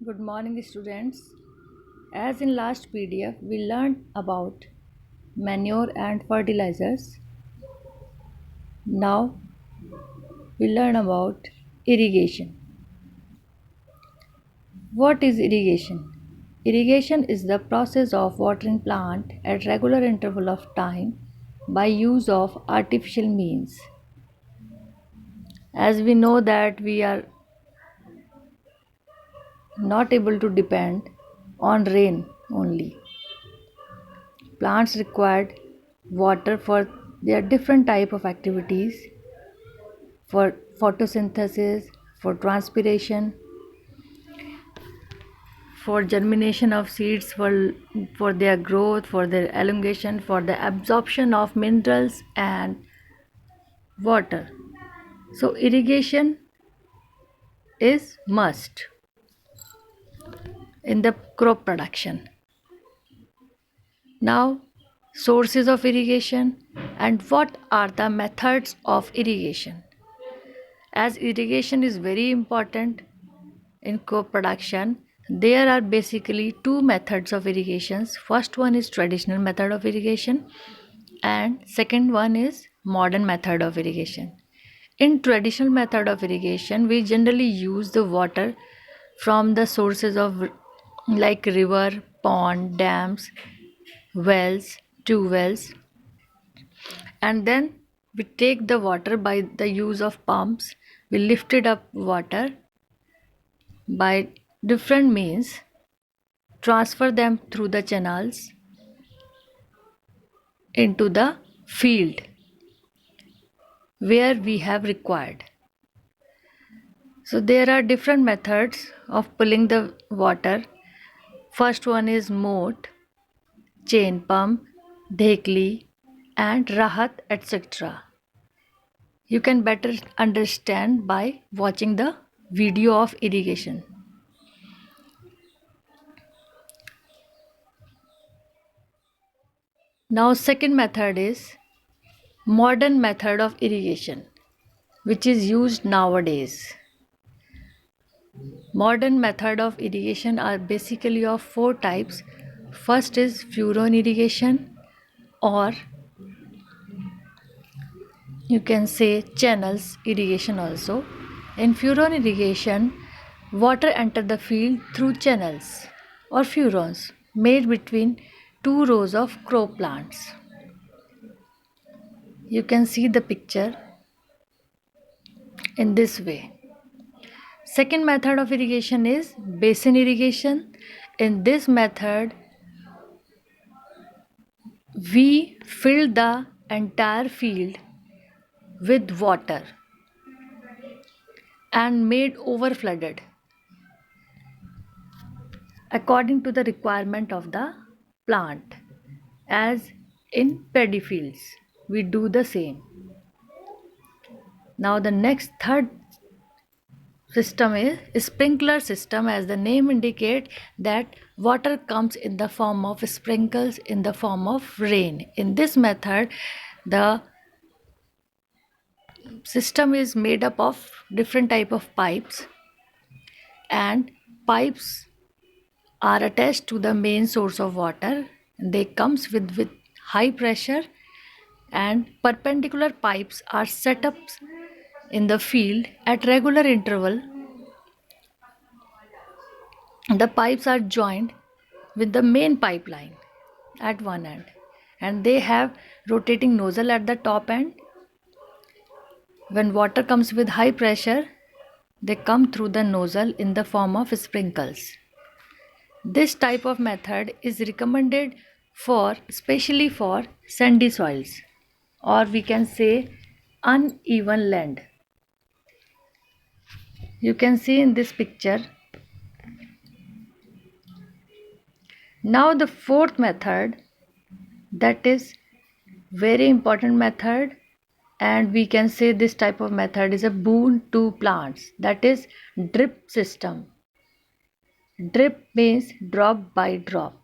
Good morning, students. As in last PDF, we learned about manure and fertilizers. Now we learn about irrigation. What is irrigation? Irrigation is the process of watering plant at regular interval of time by use of artificial means. As we know that we are not able to depend on rain only. Plants require water for their different type of activities, for photosynthesis, for transpiration, for germination of seeds, for their growth, for their elongation, for the absorption of minerals and water. So irrigation is must in the crop production. Now, sources of irrigation and what are the methods of irrigation. As irrigation is very important in crop production, there are basically two methods of irrigations. First one is traditional method of irrigation and second one is modern method of irrigation. In traditional method of irrigation, we generally use the water from the sources of like river, pond, dams, wells, two wells, and then we take the water by the use of pumps. We lifted up water by different means, transfer them through the channels into the field where we have required. So there are different methods of pulling the water. First one is moat, chain pump, dhekli and rahat, etc. You can better understand by watching the video of irrigation. Now second method is modern method of irrigation, which is used nowadays. Modern method of irrigation are basically of four types. First is furon irrigation, or you can say channels irrigation also. In furon irrigation, water enter the field through channels or furons made between two rows of crop plants. You can see the picture in this way. Second method of irrigation is basin irrigation. In this method, we fill the entire field with water and made over flooded according to the requirement of the plant. As in paddy fields, we do the same. Now the next third system is sprinkler system. As the name indicate that water comes in the form of sprinkles, in the form of rain. In this method, the system is made up of different type of pipes, and pipes are attached to the main source of water. They comes with high pressure, and perpendicular pipes are set up in the field at regular interval. The pipes are joined with the main pipeline at one end, and they have rotating nozzle at the top end. When water comes with high pressure, they come through the nozzle in the form of sprinkles. This type of method is recommended for especially for sandy soils, or we can say uneven land. You can see in this picture. Now the fourth method, that is very important method, and we can say this type of method is a boon to plants, that is drip system. Drip means drop by drop.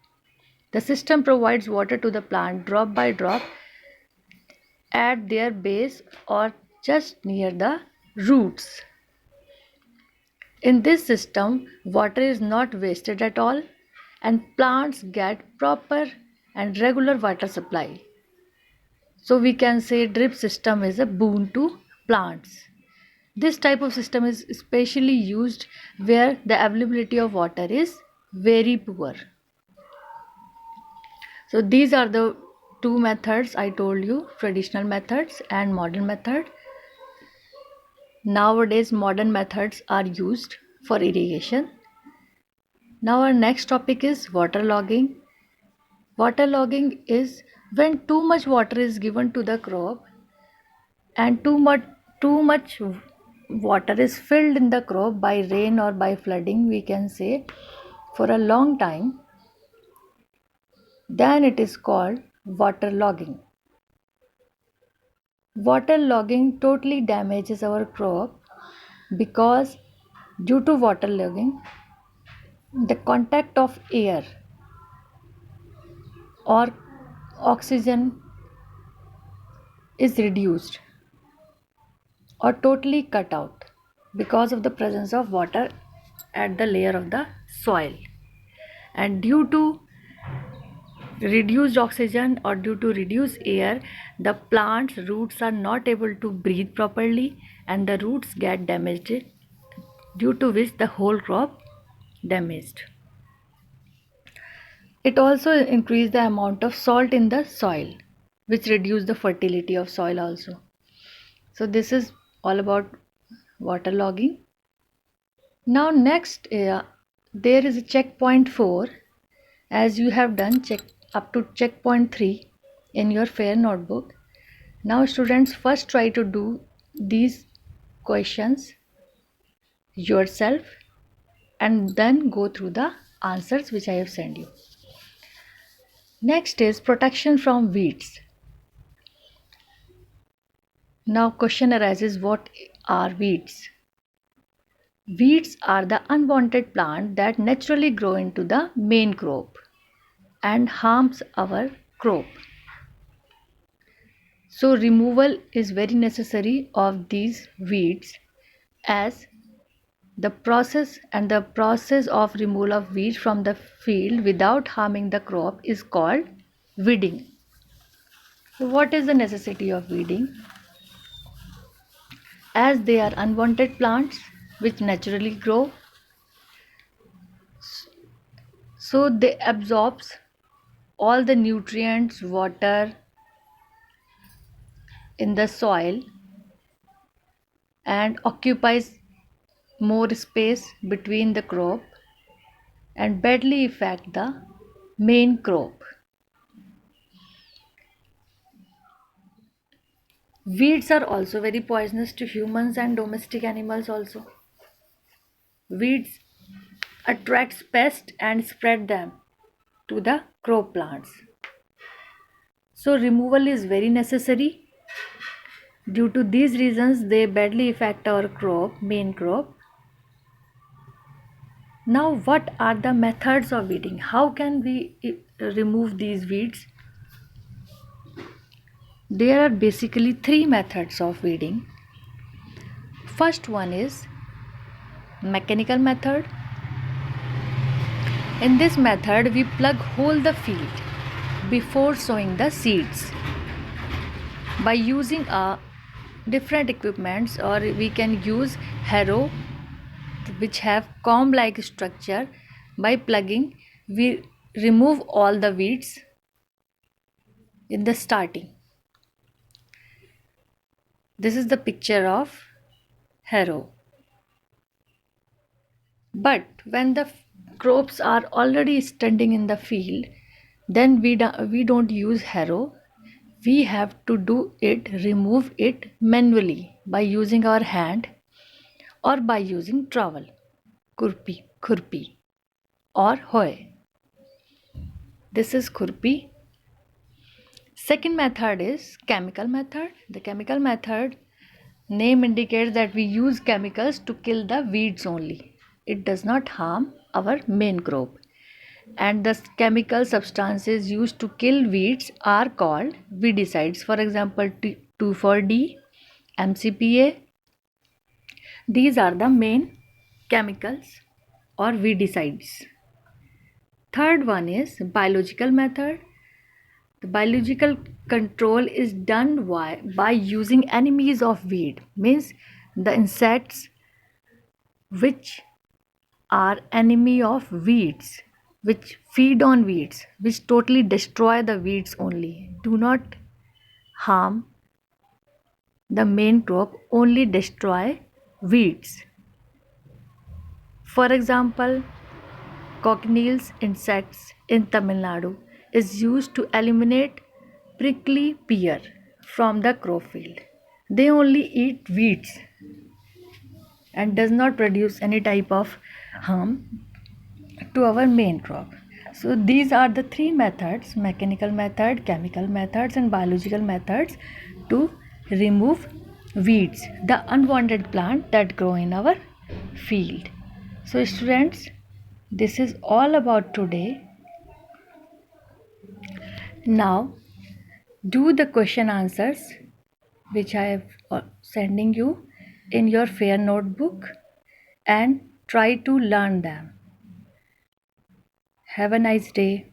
The system provides water to the plant drop by drop at their base or just near the roots. In this system, water is not wasted at all and plants get proper and regular water supply. So we can say drip system is a boon to plants. This type of system is especially used where the availability of water is very poor. So these are the two methods I told you, traditional methods and modern method. Nowadays modern methods are used for irrigation. Now our next topic is waterlogging. Waterlogging is when too much water is given to the crop and too much water is filled in the crop by rain or by flooding, we can say, for a long time, then it is called waterlogging. Waterlogging totally damages our crop because due to waterlogging, the contact of air or oxygen is reduced or totally cut out because of the presence of water at the layer of the soil. And due to reduced oxygen or due to reduced air, the plant's roots are not able to breathe properly and the roots get damaged, due to which the whole crop damaged. It also increases the amount of salt in the soil, which reduce the fertility of soil also. So this is all about waterlogging. Now next, there is a checkpoint 4, as you have done check up to checkpoint 3 in your fair notebook. Now students, first try to do these questions yourself and then go through the answers which I have sent you. Next is protection from weeds. Now question arises, what are weeds? Weeds are the unwanted plant that naturally grow into the main crop and harms our crop. So removal is very necessary of these weeds, as the process of removal of weeds from the field without harming the crop is called weeding. So what is the necessity of weeding? As they are unwanted plants which naturally grow, so they absorbs all the nutrients, water in the soil and occupies more space between the crop and badly affect the main crop. Weeds are also very poisonous to humans and domestic animals also. Weeds attracts pests and spread them to the crop plants. So removal is very necessary. Due to these reasons, they badly affect our crop, main crop. Now, what are the methods of weeding? How can we remove these weeds? There are basically 3 methods of weeding. First one is mechanical method. In this method, we plug hole the field before sowing the seeds by using a different equipments, or we can use harrow which have comb like structure. By plugging, we remove all the weeds in the starting. This is the picture of harrow. But when the crops are already standing in the field, then we don't use harrow. We have to remove it manually by using our hand or by using trowel, khurpi or hoe. This is khurpi. Second method is chemical method. The chemical method name indicates that we use chemicals to kill the weeds only. It does not harm our main crop. And the chemical substances used to kill weeds are called weedicides. For example, 2,4-D, MCPA. These are the main chemicals or weedicides. Third one is biological method. The biological control is done by using enemies of weed, means the insects which are enemy of weeds, which feed on weeds, which totally destroy the weeds only, do not harm the main crop, only destroy weeds. For example, cochineal insects in Tamil Nadu is used to eliminate prickly pear from the crop field. They only eat weeds and does not produce any type of harm to our main crop. So these are the three methods: mechanical method, chemical methods and biological methods to remove weeds, the unwanted plant that grow in our field. So students, this is all about today. Now do the question answers which I have sending you in your fair notebook and try to learn them. Have a nice day.